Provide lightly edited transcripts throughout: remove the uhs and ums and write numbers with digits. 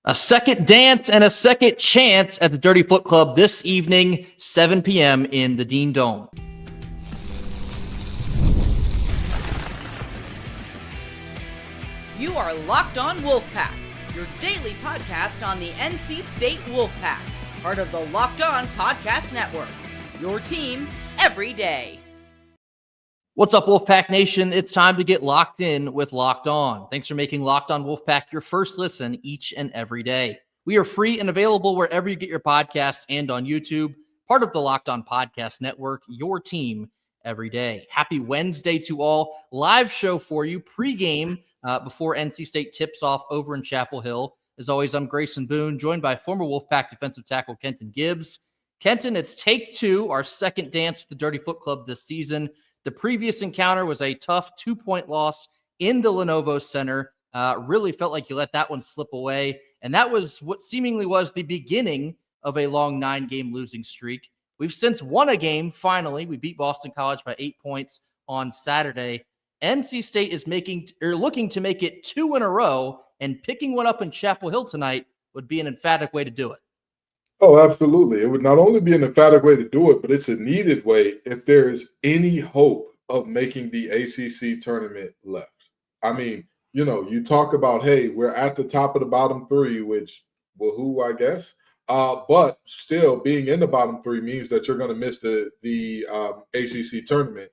A second dance and a second chance at the Dirty Foot Club this evening, 7 p.m. in the Dean Dome. You are Locked On Wolfpack, your daily podcast on the NC State Wolfpack, part of the Locked On Podcast Network, your team every day. What's up, Wolfpack Nation? It's time to get locked in with Locked On. Thanks for making Locked On Wolfpack your first listen each and every day. We are free and available wherever you get your podcasts and on YouTube, part of the Locked On Podcast Network, your team every day. Happy Wednesday to all. Live show for you pregame before NC State tips off over in Chapel Hill. As always, I'm Grayson Boone, joined by former Wolfpack defensive tackle Kenton Gibbs. Kenton, it's take two, our second dance with the Dirty Foot Club this season. The previous encounter was a tough 2-point loss in the Lenovo Center. Really felt like you let that one slip away. And that was what seemingly was the beginning of a long 9-game losing streak. We've since won a game, finally. We beat Boston College by 8 points on Saturday. NC State is looking to make it 2 in a row, and picking one up in Chapel Hill tonight would be an emphatic way to do it. Oh, absolutely. It would not only be an emphatic way to do it, but it's a needed way if there is any hope of making the ACC tournament left. I mean, you talk about, hey, we're at the top of the bottom three, which, woohoo, I guess. But still, being in the bottom three means that you're going to miss the ACC tournament.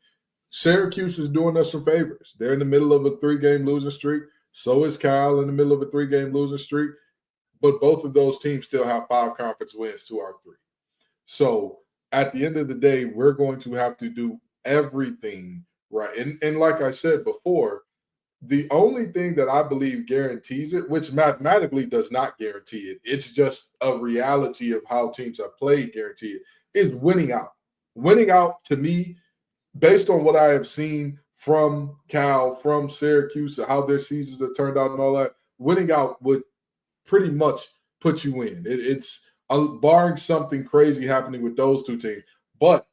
Syracuse is doing us some favors. They're in the middle of a 3-game losing streak. So is Cal in the middle of a 3-game losing streak. But both of those teams still have 5 conference wins to our 3. So at the end of the day, we're going to have to do everything right. And like I said before, the only thing that I believe guarantees it, which mathematically does not guarantee it, it's just a reality of how teams have played guarantee it, is winning out. Winning out, to me, based on what I have seen from Cal, from Syracuse, how their seasons have turned out and all that, winning out would pretty much put you in. It's barring something crazy happening with those two teams. But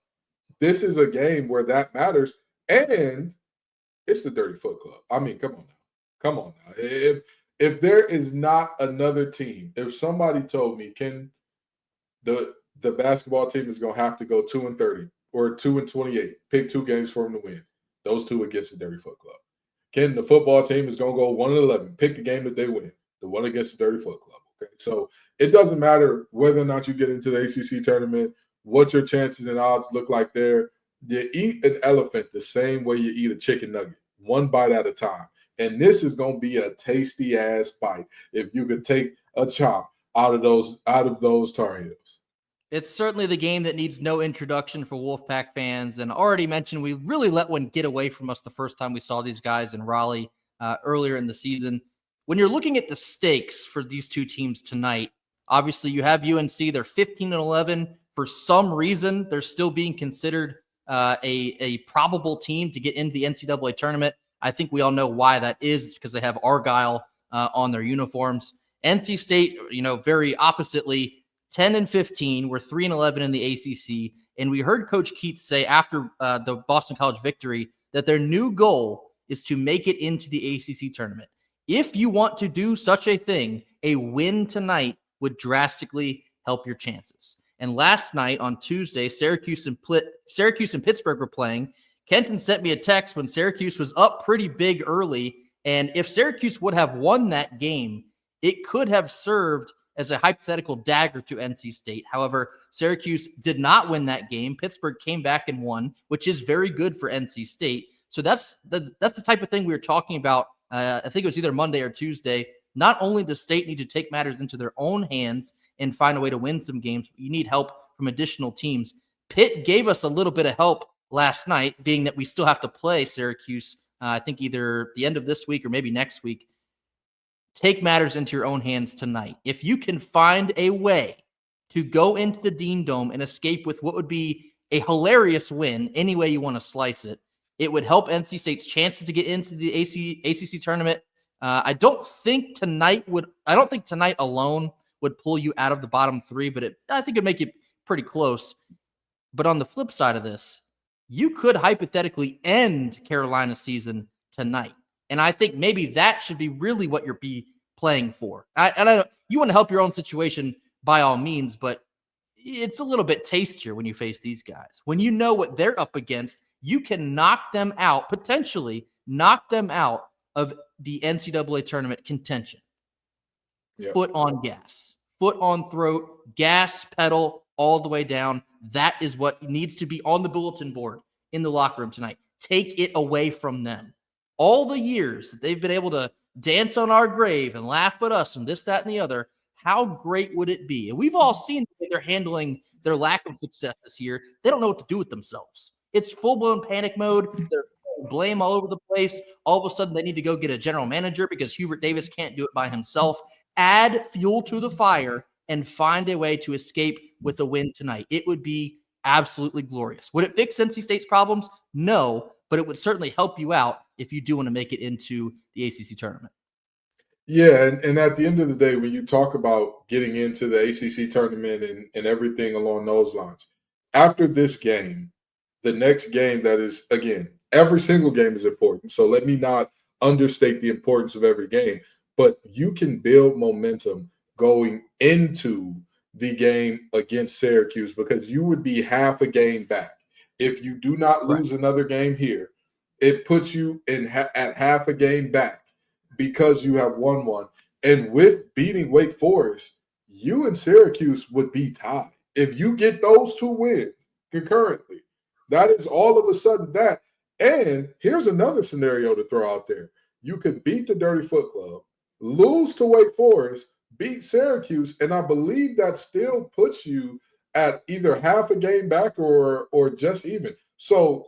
this is a game where that matters, and it's the Dirty Foot Club. I mean, come on now. If there is not another team, if somebody told me, Ken, the basketball team is going to have to go 2-30 or 2-28, pick 2 games for them to win, those 2 against the Dirty Foot Club. Ken, the football team is going to go 1-11, pick the game that they win, the one against the Dirty Foot Club. Okay, so it doesn't matter whether or not you get into the ACC tournament, what your chances and odds look like there. You eat an elephant the same way you eat a chicken nugget, one bite at a time. And this is going to be a tasty ass bite if you could take a chomp out of those Tar Heels. It's certainly the game that needs no introduction for Wolfpack fans. And already mentioned, we really let one get away from us the first time we saw these guys in Raleigh earlier in the season. When you're looking at the stakes for these two teams tonight, obviously you have UNC. They're 15-11. For some reason, they're still being considered a probable team to get into the NCAA tournament. I think we all know why that is. It's because they have Argyle on their uniforms. NC State, very oppositely, 10-15. We're 3-11 in the ACC. And we heard Coach Keats say after the Boston College victory that their new goal is to make it into the ACC tournament. If you want to do such a thing, a win tonight would drastically help your chances. And last night on Tuesday, Syracuse and Pittsburgh were playing. Kenton sent me a text when Syracuse was up pretty big early. And if Syracuse would have won that game, it could have served as a hypothetical dagger to NC State. However, Syracuse did not win that game. Pittsburgh came back and won, which is very good for NC State. So that's the type of thing we were talking about. I think it was either Monday or Tuesday. Not only does State need to take matters into their own hands and find a way to win some games, but you need help from additional teams. Pitt gave us a little bit of help last night, being that we still have to play Syracuse, I think either the end of this week or maybe next week. Take matters into your own hands tonight. If you can find a way to go into the Dean Dome and escape with what would be a hilarious win, any way you want to slice it, it would help NC State's chances to get into the ACC tournament. I don't think tonight alone would pull you out of the bottom 3, but I think it'd make it pretty close. But on the flip side of this, you could hypothetically end Carolina's season tonight. And I think maybe that should be really what you're playing for. I know you want to help your own situation by all means, but it's a little bit tastier when you face these guys. When you know what they're up against, you can knock them out, potentially knock them out of the NCAA tournament contention. Yep. Foot on gas, foot on throat, gas pedal all the way down. That is what needs to be on the bulletin board in the locker room tonight. Take it away from them. All the years that they've been able to dance on our grave and laugh at us and this, that, and the other, how great would it be? And we've all seen the way they're handling their lack of success this year. They don't know what to do with themselves. It's full-blown panic mode. They're blame all over the place. All of a sudden, they need to go get a general manager because Hubert Davis can't do it by himself. Add fuel to the fire and find a way to escape with a win tonight. It would be absolutely glorious. Would it fix NC State's problems? No, but it would certainly help you out if you do want to make it into the ACC tournament. Yeah, and at the end of the day, when you talk about getting into the ACC tournament and everything along those lines, after this game, the next game that is, again, every single game is important. So let me not understate the importance of every game, but you can build momentum going into the game against Syracuse because you would be half a game back. If you do not lose another game here, it puts you at half a game back because you have won one. And with beating Wake Forest, you and Syracuse would be tied. If you get those two wins concurrently, that is all of a sudden that. And here's another scenario to throw out there. You could beat the Dirty Foot Club, lose to Wake Forest, beat Syracuse, and I believe that still puts you at either half a game back or just even. So,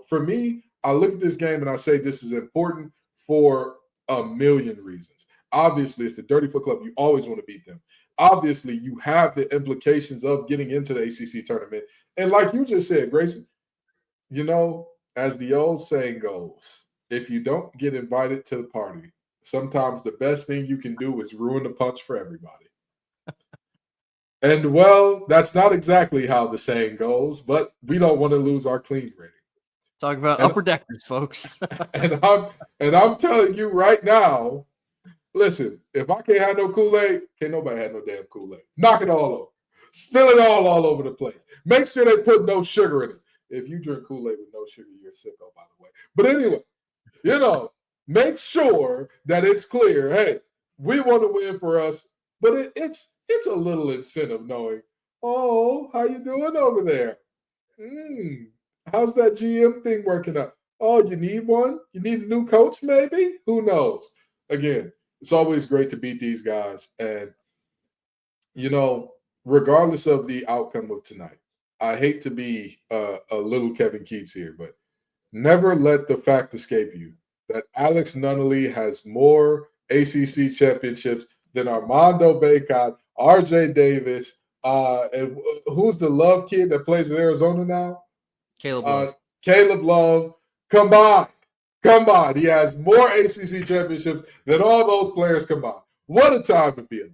for me, I look at this game and I say this is important for a million reasons. Obviously, it's the Dirty Foot Club. You always want to beat them. Obviously, you have the implications of getting into the ACC tournament. And like you just said, Grayson, as the old saying goes, if you don't get invited to the party, sometimes the best thing you can do is ruin the punch for everybody. And, well, that's not exactly how the saying goes, but we don't want to lose our clean rating. Talk about upper deckers, folks. and I'm telling you right now, listen, if I can't have no Kool-Aid, can't nobody have no damn Kool-Aid. Knock it all over. Spill it all over the place. Make sure they put no sugar in it. If you drink Kool-Aid with no sugar, you're a sicko, by the way. But anyway, make sure that it's clear, hey, we want to win for us, but it's a little incentive knowing, oh, how you doing over there? How's that GM thing working out? Oh, you need one? You need a new coach maybe? Who knows? Again, it's always great to beat these guys. And, regardless of the outcome of tonight, I hate to be a little Kevin Keats here, but never let the fact escape you that Alex Nunnally has more ACC championships than Armando Bacot, RJ Davis, and who's the Love kid that plays in Arizona now? Caleb Love. Caleb Love. Combined. He has more ACC championships than all those players combined. What a time to be alive.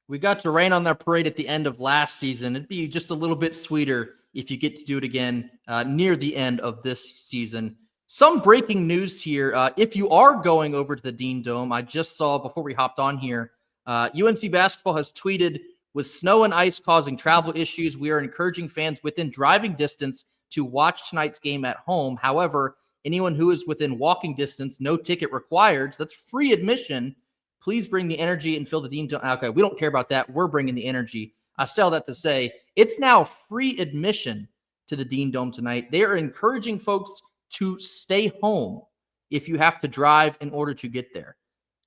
We got to rain on that parade at the end of last season. It'd be just a little bit sweeter if you get to do it again near the end of this season. Some breaking news here. If you are going over to the Dean Dome, I just saw before we hopped on here, UNC basketball has tweeted, with snow and ice causing travel issues, we are encouraging fans within driving distance to watch tonight's game at home. However, anyone who is within walking distance, no ticket required. So that's free admission. Please bring the energy and fill the Dean Dome. Okay, we don't care about that. We're bringing the energy. I say all that to say it's now free admission to the Dean Dome tonight. They are encouraging folks to stay home if you have to drive in order to get there.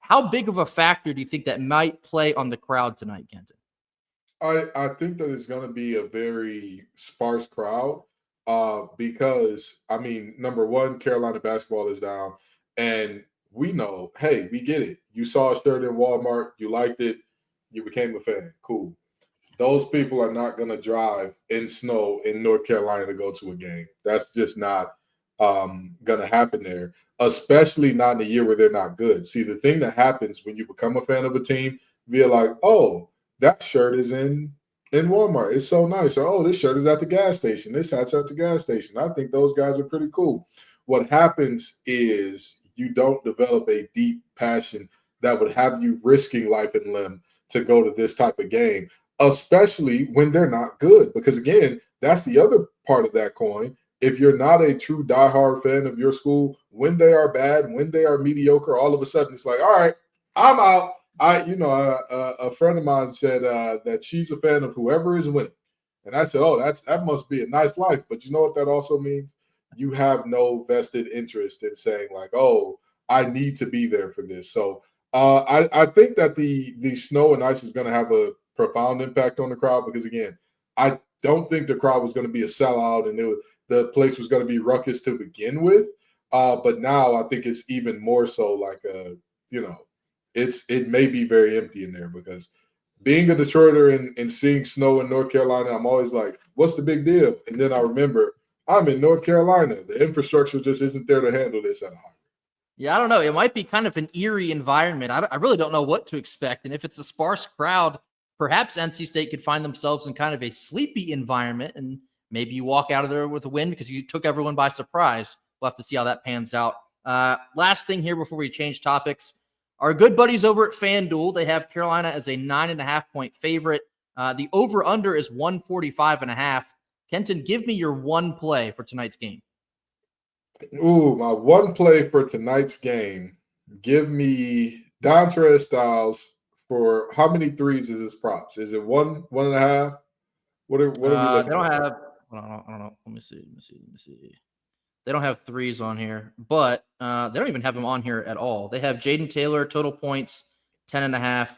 How big of a factor do you think that might play on the crowd tonight, Kenton? I think that it's going to be a very sparse crowd because, number one, Carolina basketball is down, and we know, hey, we get it. You saw a shirt in Walmart, you liked it, you became a fan. Cool. Those people are not going to drive in snow in North Carolina to go to a game. That's just not going to happen there, especially not in a year where they're not good. See, the thing that happens when you become a fan of a team, you're like, oh, that shirt is in Walmart. It's so nice. Or, oh, this shirt is at the gas station. This hat's at the gas station. I think those guys are pretty cool. What happens is you don't develop a deep passion that would have you risking life and limb to go to this type of game, especially when they're not good. Because again, that's the other part of that coin. If you're not a true diehard fan of your school, when they are bad, when they are mediocre, all of a sudden it's like, all right, I'm out. A friend of mine said that she's a fan of whoever is winning. And I said, oh, that must be a nice life. But you know what that also means? You have no vested interest in saying like, oh, I need to be there for this. So I think that the snow and ice is going to have a profound impact on the crowd because, again, I don't think the crowd was going to be a sellout and the place was going to be ruckus to begin with. But now I think it's even more so like, it may be very empty in there because being a Detroiter and seeing snow in North Carolina, I'm always like, what's the big deal? And then I remember I'm in North Carolina. The infrastructure just isn't there to handle this at a high. Yeah, I don't know. It might be kind of an eerie environment. I really don't know what to expect. And if it's a sparse crowd, perhaps NC State could find themselves in kind of a sleepy environment. And maybe you walk out of there with a win because you took everyone by surprise. We'll have to see how that pans out. Last thing here before we change topics. Our good buddies over at FanDuel, they have Carolina as a 9.5-point favorite. The over-under is 145.5. Kenton, give me your one play for tonight's game. Ooh, my one play for tonight's game. Give me Dontre Styles for how many threes is his props? Is it 1.5? What are we looking at? They don't have. I don't know. Let me see. They don't have threes on here, but they don't even have them on here at all. They have Jaden Taylor total points 10.5,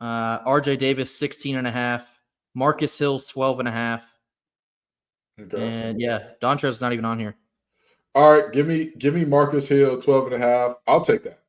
RJ Davis 16.5, Marcus Hills 12.5, and yeah, Dontre's not even on here. All right, give me Marcus Hill 12.5. I'll take that.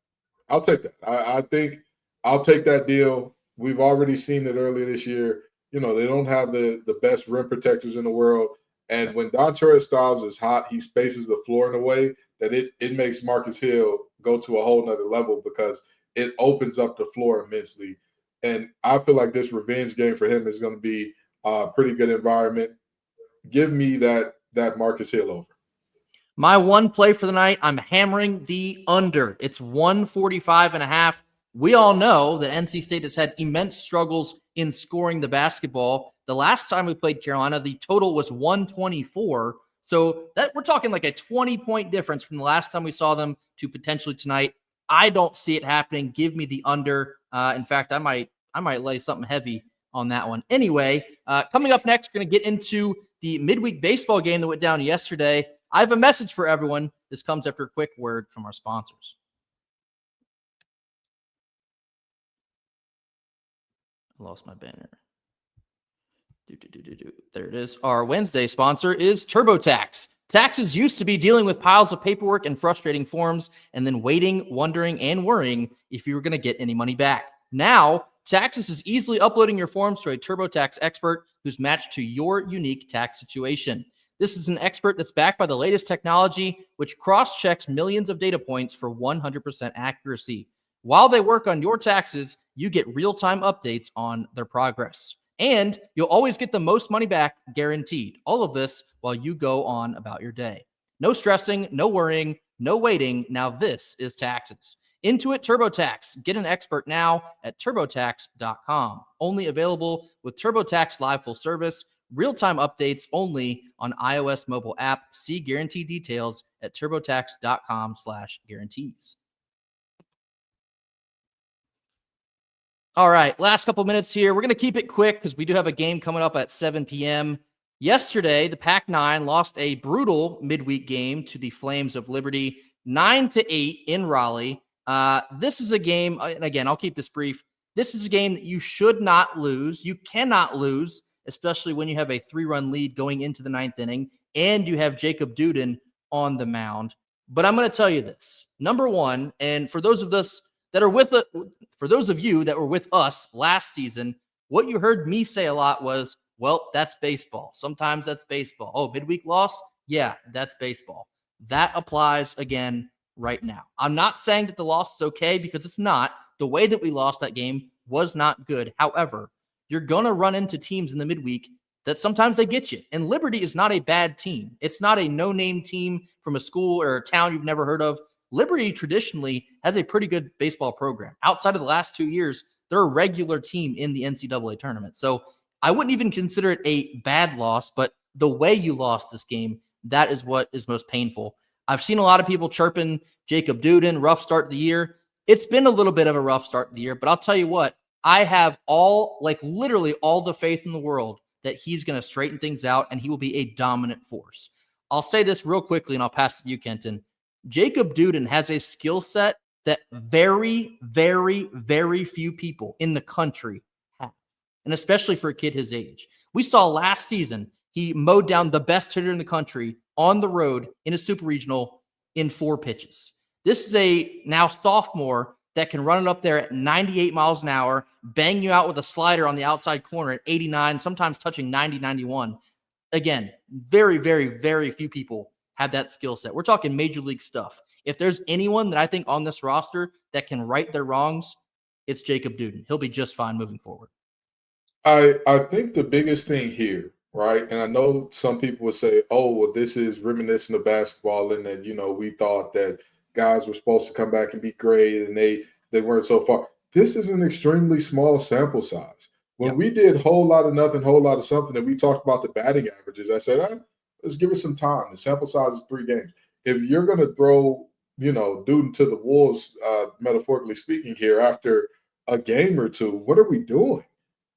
I think I'll take that deal. We've already seen it earlier this year. They don't have the best rim protectors in the world. And when Dontre Styles is hot, he spaces the floor in a way that it makes Marcus Hill go to a whole nother level because it opens up the floor immensely. And I feel like this revenge game for him is going to be a pretty good environment. Give me that Marcus Hill over. My one play for the night, I'm hammering the under. It's 145.5. We all know that NC State has had immense struggles in scoring the basketball. The last time we played Carolina, the total was 124. So that we're talking like a 20-point difference from the last time we saw them to potentially tonight. I don't see it happening. Give me the under. In fact, I might lay something heavy on that one. Anyway, coming up next, we're going to get into the midweek baseball game that went down yesterday. I have a message for everyone. This comes after a quick word from our sponsors. I lost my banner. There it is. Our Wednesday sponsor is TurboTax. Taxes used to be dealing with piles of paperwork and frustrating forms and then waiting, wondering, and worrying if you were going to get any money back. Now, Taxes is easily uploading your forms to a TurboTax expert who's matched to your unique tax situation. This is an expert that's backed by the latest technology, which cross-checks millions of data points for 100% accuracy. While they work on your taxes, you get real-time updates on their progress. And you'll always get the most money back guaranteed. All of this while you go on about your day. No stressing, no worrying, no waiting. Now this is Taxes. Intuit TurboTax. Get an expert now at TurboTax.com. Only available with TurboTax Live Full Service. Real-time updates only on iOS mobile app. See guarantee details at TurboTax.com/guarantees. All right, last couple minutes here. We're going to keep it quick because we do have a game coming up at 7 p.m. Yesterday, the Pac-9 lost a brutal midweek game to the Flames of Liberty, 9-8 in Raleigh. This is a game, and again, I'll keep this brief. This is a game that you should not lose. You cannot lose, especially when you have a 3-run lead going into the 9th inning and you have Jacob Duden on the mound. But I'm going to tell you this. Number one, and for those of us that are with for those of you that were with us last season, what you heard me say a lot was, well, that's baseball. Sometimes that's baseball. Oh, midweek loss? Yeah, that's baseball. That applies again right now. I'm not saying that the loss is okay because it's not. The way that we lost that game was not good. However, you're going to run into teams in the midweek that sometimes they get you. And Liberty is not a bad team. It's not a no-name team from a school or a town you've never heard of. Liberty traditionally has a pretty good baseball program. Outside of the last 2 years, they're a regular team in the NCAA tournament. So I wouldn't even consider it a bad loss, but the way you lost this game, that is what is most painful. I've seen a lot of people chirping Jacob Duden, rough start of the year. It's been a little bit of a rough start of the year, but I'll tell you what, I have literally all the faith in the world that he's going to straighten things out and he will be a dominant force. I'll say this real quickly and I'll pass it to you, Kenton. Jacob Duden has a skill set that very, very, very few people in the country have, and especially for a kid his age. We saw last season, he mowed down the best hitter in the country on the road in a super regional in 4 pitches. This is a now sophomore that can run it up there at 98 miles an hour, bang you out with a slider on the outside corner at 89, sometimes touching 90, 91. Again, very, very, very few people have that skill set. We're talking major league stuff. If there's anyone that I think on this roster that can right their wrongs, it's Jacob Duden. He'll be just fine moving forward. I think the biggest thing here, right, and I know some people would say, oh, well, this is reminiscent of basketball and that, we thought that guys were supposed to come back and be great and they weren't so far. This is an extremely small sample size. When we did whole lot of nothing, whole lot of something, and we talked about the batting averages, I said, let's give it some time. The sample size is 3 games. If you're going to throw, Duden to the wolves, metaphorically speaking here, after a game or two, what are we doing?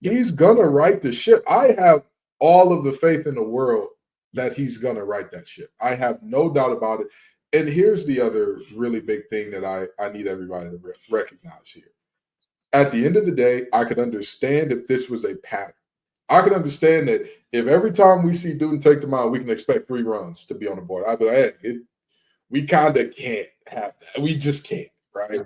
He's going to right the ship. I have all of the faith in the world that he's going to right that ship. I have no doubt about it. And here's the other really big thing that I need everybody to recognize here. At the end of the day, I could understand if this was a pattern. I could understand that if every time we see Duden take the mound, we can expect 3 runs to be on the board. I'd be like, hey, we kind of can't have that. We just can't, right?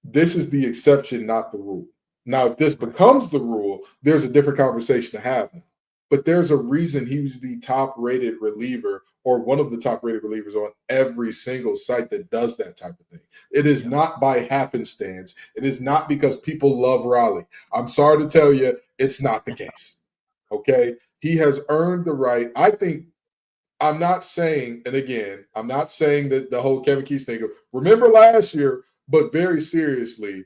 This is the exception, not the rule. Now, if this becomes the rule, there's a different conversation to have now. But there's a reason he was the top-rated reliever or one of the top-rated relievers on every single site that does that type of thing. It is not by happenstance. It is not because people love Raleigh. I'm sorry to tell you, it's not the case, okay? He has earned the right. I think I'm not saying, and again, I'm not saying that the whole Kevin Keys thing of remember last year, but very seriously,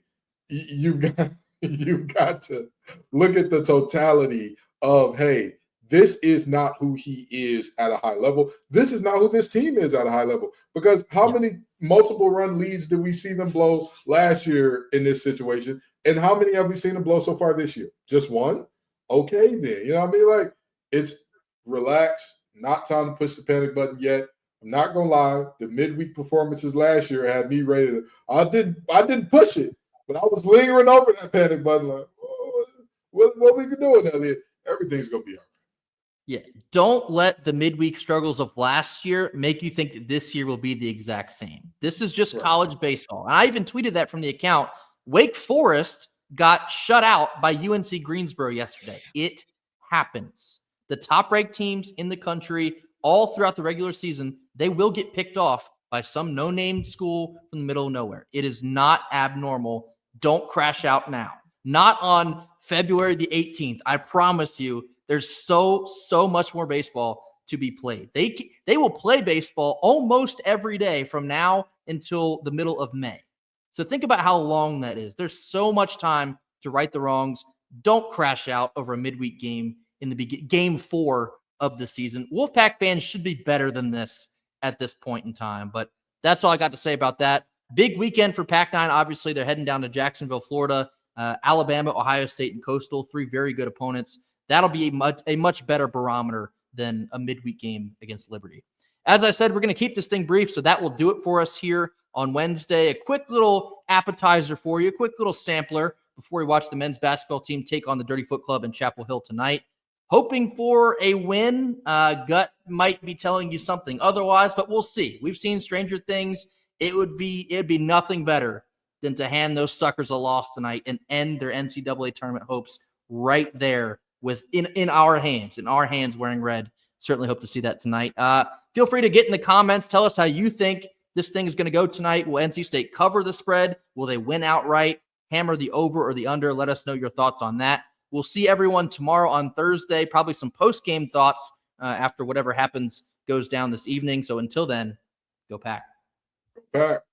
you've got to look at the totality of, hey, this is not who he is at a high level. This is not who this team is at a high level. Because how many multiple run leads did we see them blow last year in this situation? And how many have we seen them blow so far this year? Just one? Okay, then. You know what I mean? Like, it's relax, not time to push the panic button yet. I'm not going to lie. The midweek performances last year had me ready to – I didn't push it, but I was lingering over that panic button like, oh, what we can do with Elliot? Everything's going to be all right. Yeah, don't let the midweek struggles of last year make you think that this year will be the exact same. This is just college baseball. And I even tweeted that from the account. Wake Forest got shut out by UNC Greensboro yesterday. It happens. The top-ranked teams in the country all throughout the regular season, they will get picked off by some no-name school from the middle of nowhere. It is not abnormal. Don't crash out now. Not on February the 18th. I promise you, there's so much more baseball to be played. They will play baseball almost every day from now until the middle of May. So think about how long that is. There's so much time to right the wrongs. Don't crash out over a midweek game in the game 4 of the season. Wolfpack fans should be better than this at this point in time. But that's all I got to say about that. Big weekend for Pac-9. Obviously, they're heading down to Jacksonville, Florida, Alabama, Ohio State, and Coastal. 3 very good opponents. That'll be a much better barometer than a midweek game against Liberty. As I said, we're going to keep this thing brief, so that will do it for us here on Wednesday. A quick little appetizer for you, a quick little sampler before we watch the men's basketball team take on the Dirty Foot Club in Chapel Hill tonight. Hoping for a win. Gut might be telling you something otherwise, but we'll see. We've seen stranger things. It'd be nothing better than to hand those suckers a loss tonight and end their NCAA tournament hopes right there in our hands wearing red. Certainly hope to see that tonight. Feel free to get in the comments. Tell us how you think this thing is going to go tonight. Will NC State cover the spread? Will they win outright? Hammer the over or the under? Let us know your thoughts on that. We'll see everyone tomorrow on Thursday. Probably some post-game thoughts after whatever happens goes down this evening. So until then, go Pack. Wolfpack.